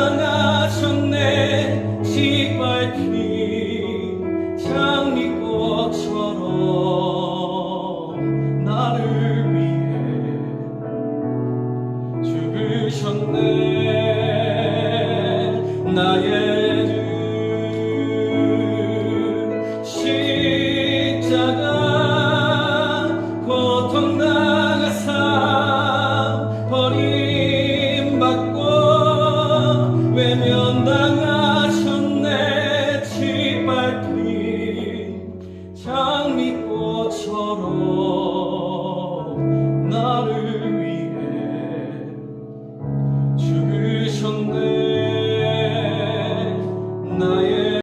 당하셨네. 짓밟힌 장미꽃처럼 나를 위해 죽으셨네. 나의 주 십자가 고통당하사 버림받고 외면당하셨네. 짓밟힌 장미꽃처럼 나를 위해 죽으셨네. 나의